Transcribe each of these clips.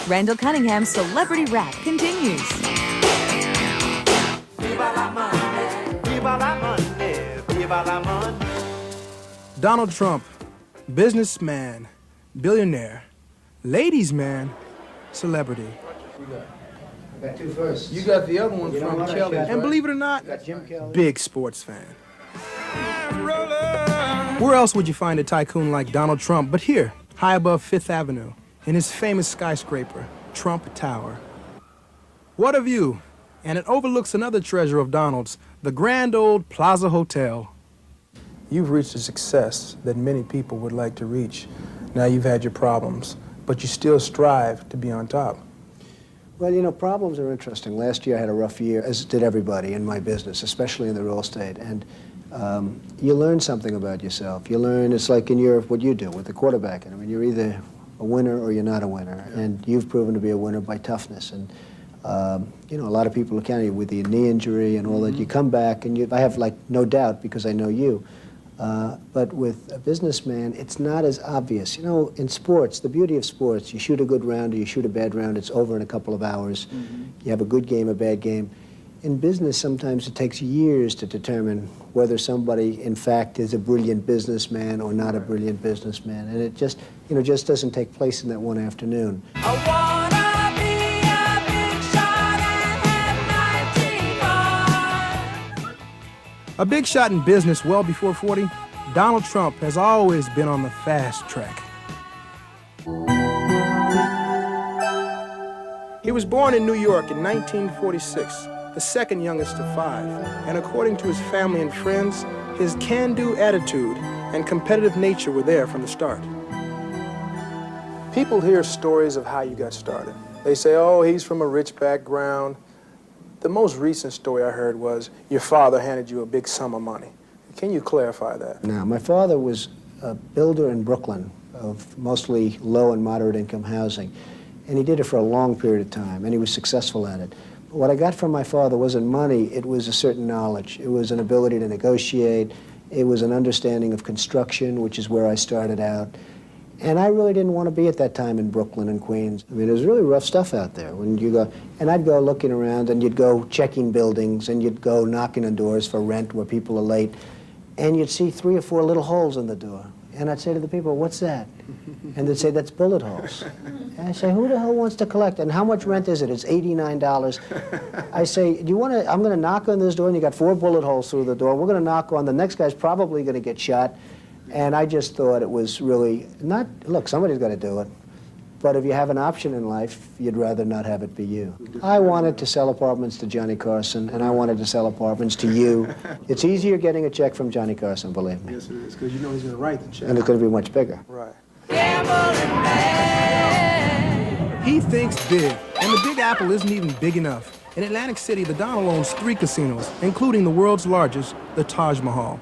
Randall Cunningham's Celebrity Rap continues. Viva la money, viva la money, viva la money. Donald Trump, businessman, billionaire, ladies' man, celebrity. I got two firsts. You got the other one You know from what? I Kelly. shot And right. believe it or not, Got Jim Kelly. big sports fan. Where else would you find a tycoon like Donald Trump but here, high above Fifth Avenue, in his famous skyscraper, Trump Tower? What a view! And it overlooks another treasure of Donald's, the grand old Plaza Hotel. You've reached a success that many people would like to reach. Now you've had your problems, but you still strive to be on top. Well, you know, problems are interesting. Last year I had a rough year, as did everybody in my business, especially in the real estate. And you learn something about yourself. You learn, it's like in what you do with the quarterback. I mean, you're either a winner or you're not a winner. Yeah. And you've proven to be a winner by toughness. And, you know, a lot of people are counting you with the knee injury and all that. You come back, and I have, like, no doubt, because I know you. But with a businessman, it's not as obvious. You know, in sports, the beauty of sports, you shoot a good round or you shoot a bad round, it's over in a couple of hours. You have a good game, a bad game. In business, sometimes it takes years to determine whether somebody, in fact, is a brilliant businessman or not a brilliant businessman. And it just, you know, just doesn't take place in that one afternoon. I wanna be a big shot and have 95. A big shot in business well before 40, Donald Trump has always been on the fast track. He was born in New York in 1946, the second youngest of 5, and according to his family and friends, his can-do attitude and competitive nature were there from the start. People hear stories of how you got started. They say, oh, he's from a rich background. The most recent story I heard was your father handed you a big sum of money. Can you clarify that? Now, my father was a builder in Brooklyn of mostly low and moderate income housing, and he did it for a long period of time, and he was successful at it. But what I got from my father wasn't money, it was a certain knowledge. It was an ability to negotiate, it was an understanding of construction, which is where I started out. And I really didn't want to be at that time in Brooklyn and Queens. I mean, it was really rough stuff out there. When you go, and I'd go looking around, and you'd go checking buildings, and you'd go knocking on doors for rent where people are late, and you'd see 3 or 4 little holes in the door. And I'd say to the people, what's that? And they'd say, that's bullet holes. And I say, who the hell wants to collect? And how much rent is it? It's $89. I say, do you want to, I'm going to knock on this door, and you got 4 bullet holes through the door. We're going to knock on, the next guy's probably going to get shot. And I just thought it was really not, look, somebody's got to do it. But if you have an option in life, you'd rather not have it be you. I wanted to sell apartments to Johnny Carson, and I wanted to sell apartments to you. It's easier getting a check from Johnny Carson, believe me. Yes, it is, because you know he's going to write the check. And it's going to be much bigger. Right. Gambling man. He thinks big, and the Big Apple isn't even big enough. In Atlantic City, the Donald owns 3 casinos, including the world's largest, the Taj Mahal.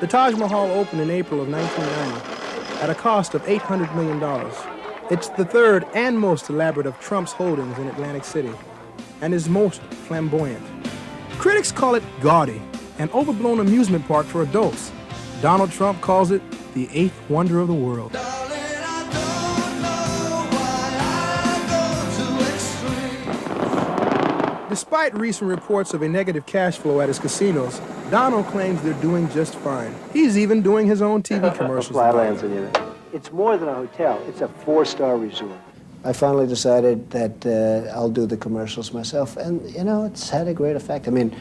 The Taj Mahal opened in April of 1990 at a cost of $800 million. It's the third and most elaborate of Trump's holdings in Atlantic City, and is most flamboyant. Critics call it gaudy, an overblown amusement park for adults. Donald Trump calls it the 8th wonder of the world. Despite recent reports of a negative cash flow at his casinos, Donald claims they're doing just fine. He's even doing his own TV commercials. It's more than a hotel. It's a 4-star resort. I finally decided that I'll do the commercials myself, and, you know, it's had a great effect. I mean,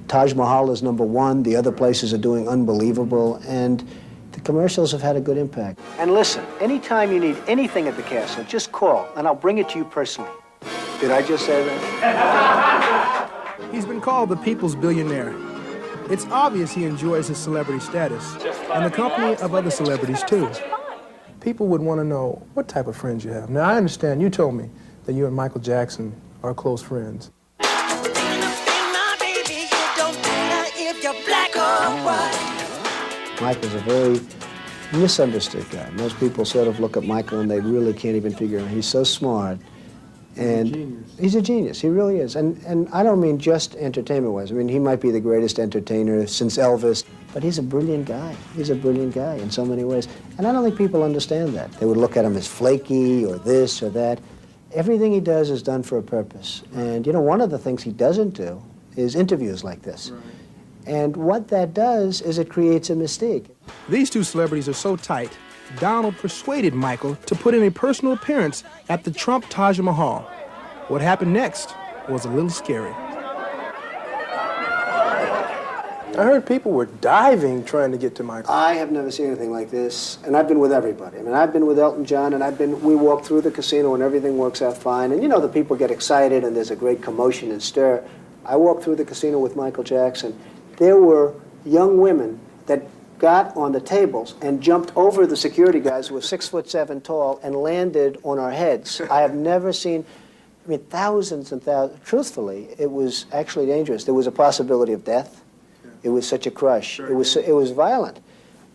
Taj Mahal is #1. The other places are doing unbelievable, and the commercials have had a good impact. And listen, anytime you need anything at the castle, just call, and I'll bring it to you personally. Did I just say that? He's been called the people's billionaire. It's obvious he enjoys his celebrity status and the company of other celebrities, too. People would want to know what type of friends you have. Now, I understand you told me that you and Michael Jackson are close friends. Michael's a very misunderstood guy. Most people sort of look at Michael and they really can't even figure out. He's so smart. And he's a genius. He really is. And I don't mean just entertainment-wise. I mean, he might be the greatest entertainer since Elvis. But he's a brilliant guy. He's a brilliant guy in so many ways. And I don't think people understand that. They would look at him as flaky or this or that. Everything he does is done for a purpose. And, you know, one of the things he doesn't do is interviews like this. Right. And what that does is it creates a mystique. These two celebrities are so tight, Donald persuaded Michael to put in a personal appearance at the Trump Taj Mahal. What happened next was a little scary. I heard people were diving trying to get to Michael. I have never seen anything like this, and I've been with everybody. I mean, I've been with Elton John, and we walk through the casino and everything works out fine. And you know, the people get excited and there's a great commotion and stir. I walked through the casino with Michael Jackson. There were young women that got on the tables and jumped over the security guys who were 6'7" tall and landed on our heads. I have never seen, I mean, thousands and thousands. Truthfully, it was actually dangerous. There was a possibility of death. It was such a crush. It was violent.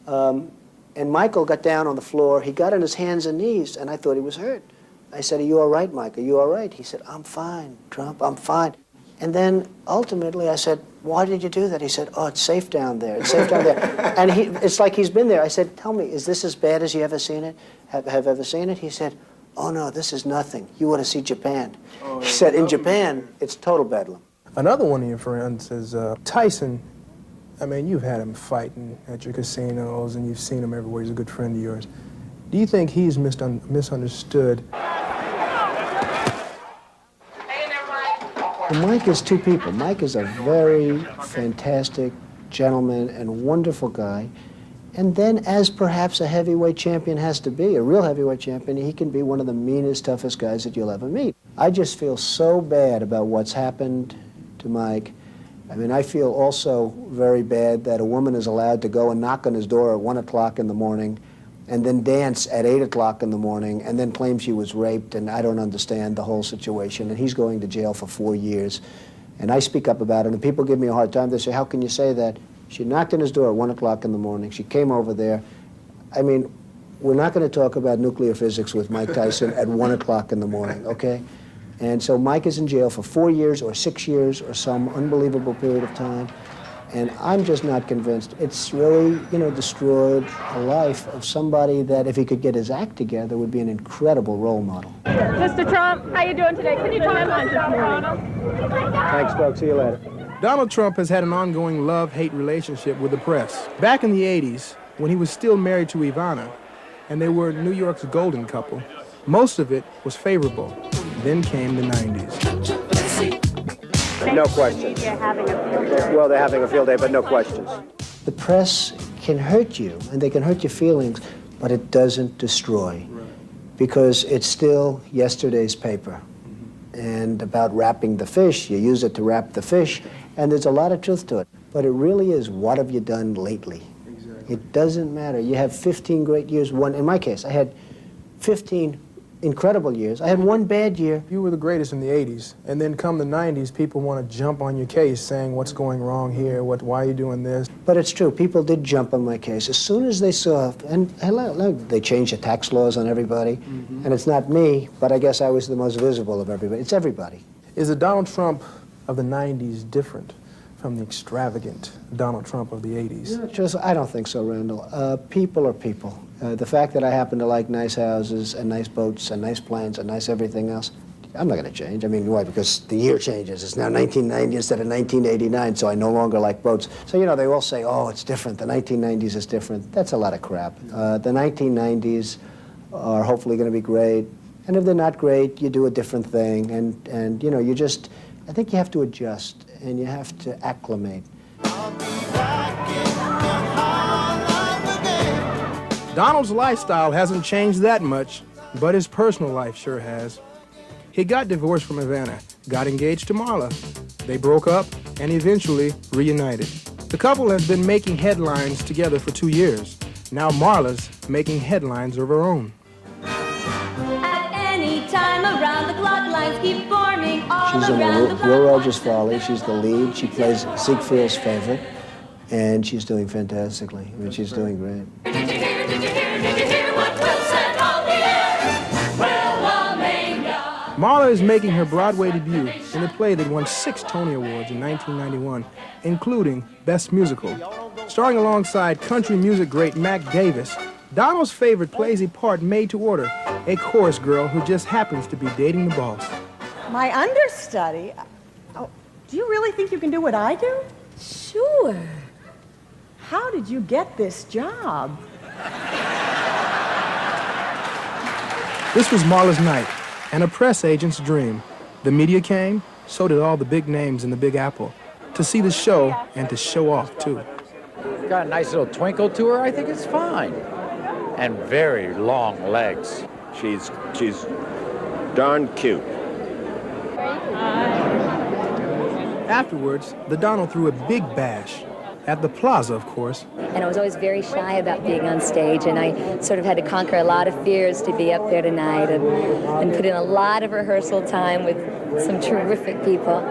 And Michael got down on the floor. He got on his hands and knees, and I thought he was hurt. I said, "Are you all right, Mike? Are you all right?" He said, "I'm fine, Trump, I'm fine." And then ultimately I said, "Why did you do that?" He said, "Oh, it's safe down there. It's safe down there." And it's like he's been there. I said, "Tell me, is this as bad as you ever seen it? Have ever seen it?" He said, "Oh, no, this is nothing. You ought to see Japan." He said, "In Japan, it's total bedlam." Another one of your friends is Tyson. I mean, you've had him fighting at your casinos, and you've seen him everywhere. He's a good friend of yours. Do you think he's misunderstood? Well, Mike is two people. Mike is a very fantastic gentleman and wonderful guy. And then, as perhaps a heavyweight champion has to be, a real heavyweight champion, he can be one of the meanest, toughest guys that you'll ever meet. I just feel so bad about what's happened to Mike. I mean, I feel also very bad that a woman is allowed to go and knock on his door at 1 o'clock in the morning and then dance at 8 o'clock in the morning and then claim she was raped, and I don't understand the whole situation. And he's going to jail for 4 years. And I speak up about it, and people give me a hard time. They say, "How can you say that?" She knocked on his door at 1 o'clock in the morning. She came over there. I mean, we're not going to talk about nuclear physics with Mike Tyson at 1 o'clock in the morning, okay? And so Mike is in jail for 4 years or 6 years or some unbelievable period of time. And I'm just not convinced. It's really, you know, destroyed a life of somebody that, if he could get his act together, would be an incredible role model. Mr. Trump, how you doing today? Can you tell me about this? Thanks, folks. See you later. Donald Trump has had an ongoing love-hate relationship with the press. Back in the 80s, when he was still married to Ivana, and they were New York's golden couple, most of it was favorable. Then came the 90s. No questions. Well, they're having a field day, but no questions. The press can hurt you, and they can hurt your feelings, but it doesn't destroy, because it's still yesterday's paper. And about wrapping the fish, you use it to wrap the fish, and there's a lot of truth to it. But it really is, what have you done lately? Exactly. It doesn't matter. You have 15 great years. In my case, I had 15 incredible years. I had one bad year. You were the greatest in the 80s, and then come the 90s, people want to jump on your case saying, what's going wrong here? Why are you doing this? But it's true. People did jump on my case. As soon as they saw, and they changed the tax laws on everybody, and it's not me, but I guess I was the most visible of everybody. It's everybody. Is the Donald Trump of the 90s different from the extravagant Donald Trump of the 80s? I don't think so, Randall. People are people. The fact that I happen to like nice houses and nice boats and nice planes and nice everything else, I'm not going to change. I mean, why? Because the year changes. It's now 1990 instead of 1989, so I no longer like boats. So, you know, they all say, oh, it's different. The 1990s is different. That's a lot of crap. The 1990s are hopefully going to be great. And if they're not great, you do a different thing. And you know, I think you have to adjust and you have to acclimate. Donald's lifestyle hasn't changed that much, but his personal life sure has. He got divorced from Ivana, got engaged to Marla. They broke up and eventually reunited. The couple has been making headlines together for 2 years. Now Marla's making headlines of her own. At any time around the clock, lines keep forming all She's in around the Will clock. Rogers Folly. She's the lead. She plays Ziegfeld's favorite, and she's doing fantastically. I mean, she's doing great. Did you hear what Will said on the air? Will Mania. Marla is making her Broadway debut in a play that won 6 Tony Awards in 1991 including Best Musical. Starring alongside country music great Mac Davis, Donald's favorite plays a part made to order, a chorus girl who just happens to be dating the boss. My understudy? Oh, do you really think you can do what I do? Sure. How did you get this job? This was Marla's night, and a press agent's dream. The media came, so did all the big names in the Big Apple, to see the show and to show off, too. Got a nice little twinkle to her. I think it's fine. And very long legs. She's darn cute. Afterwards, the Donald threw a big bash. At the Plaza, of course. And I was always very shy about being on stage, and I sort of had to conquer a lot of fears to be up there tonight and put in a lot of rehearsal time with some terrific people.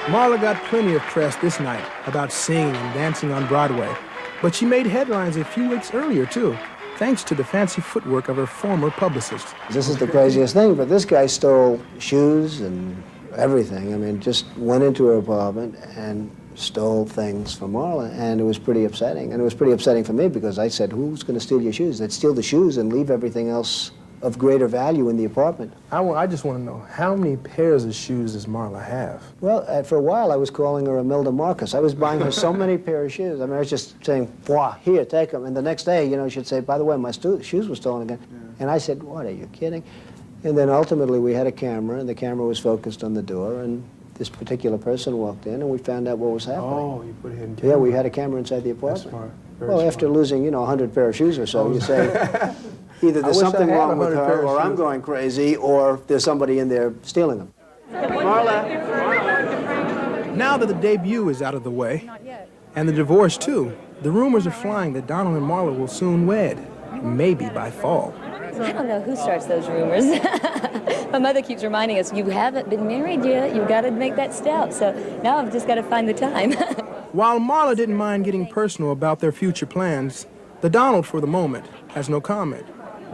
Marla got plenty of press this night about singing and dancing on Broadway, but she made headlines a few weeks earlier, too, thanks to the fancy footwork of her former publicist. This is the craziest thing, but this guy stole shoes and everything. I mean, just went into her apartment and stole things from Marla, and it was pretty upsetting. And it was pretty upsetting for me because I said, who's going to steal your shoes? They'd steal the shoes and leave everything else of greater value in the apartment. I just want to know, how many pairs of shoes does Marla have? Well, for a while, I was calling her Imelda Marcus. I was buying her so many pair of shoes. I mean, I was just saying, "Boah, here, take them." And the next day, you know, she'd say, "By the way, my shoes were stolen again." Yeah. And I said, "What, are you kidding?" And then ultimately we had a camera, and the camera was focused on the door, and this particular person walked in, and we found out what was happening. Oh, you put a hidden camera. Yeah, we had a camera inside the apartment. That's smart. Well, after losing, 100 pair of shoes or so, you say, either there's something wrong with her, or I'm going crazy, or there's somebody in there stealing them. Marla. Now that the debut is out of the way, and the divorce too, the rumors are flying that Donald and Marla will soon wed, maybe by fall. I don't know who starts those rumors. My mother keeps reminding us, you haven't been married yet. You've got to make that step. So now I've just got to find the time. While Marla didn't mind getting personal about their future plans, the Donald, for the moment, has no comment.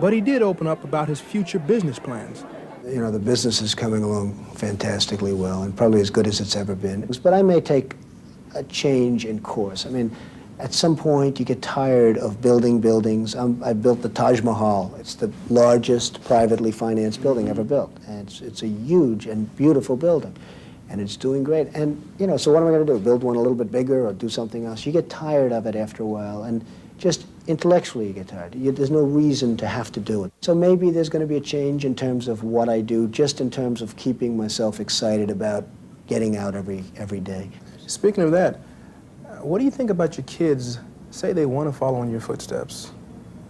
But he did open up about his future business plans. You know, the business is coming along fantastically well, and probably as good as it's ever been. But I may take a change in course. I mean, at some point, you get tired of building buildings. I built the Taj Mahal. It's the largest privately financed building ever built. And it's a huge and beautiful building. And it's doing great. And, so what am I going to do? Build one a little bit bigger or do something else? You get tired of it after a while. And just intellectually you get tired. There's no reason to have to do it. So maybe there's going to be a change in terms of what I do, just in terms of keeping myself excited about getting out every day. Speaking of that, what do you think about your kids? Say they want to follow in your footsteps.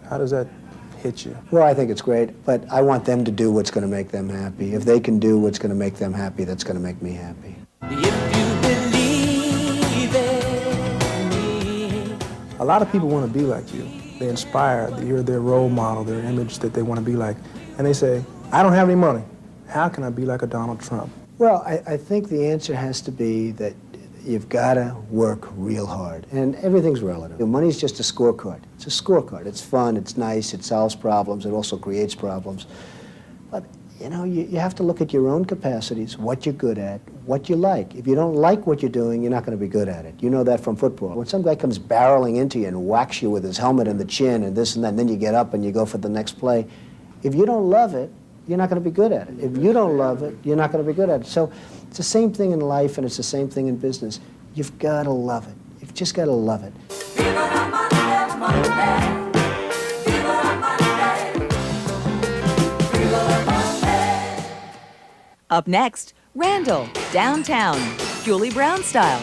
How does that hit you? Well, I think it's great, but I want them to do what's going to make them happy. If they can do what's going to make them happy, that's going to make me happy. If you believe in me. A lot of people want to be like you. They inspire. You're their role model, their image that they want to be like. And they say, I don't have any money. How can I be like a Donald Trump? Well, I think the answer has to be that you've got to work real hard. And everything's relative. Money's just a scorecard. It's a scorecard. It's fun, it's nice, it solves problems, it also creates problems. But, you have to look at your own capacities, what you're good at, what you like. If you don't like what you're doing, you're not going to be good at it. You know that from football. When some guy comes barreling into you and whacks you with his helmet in the chin and this and that, and then you get up and you go for the next play, if you don't love it, you're not going to be good at it. If you don't love it, you're not going to be good at it. So it's the same thing in life, and it's the same thing in business. You've got to love it. You've just got to love it. Up next, Randall, Downtown, Julie Brown style.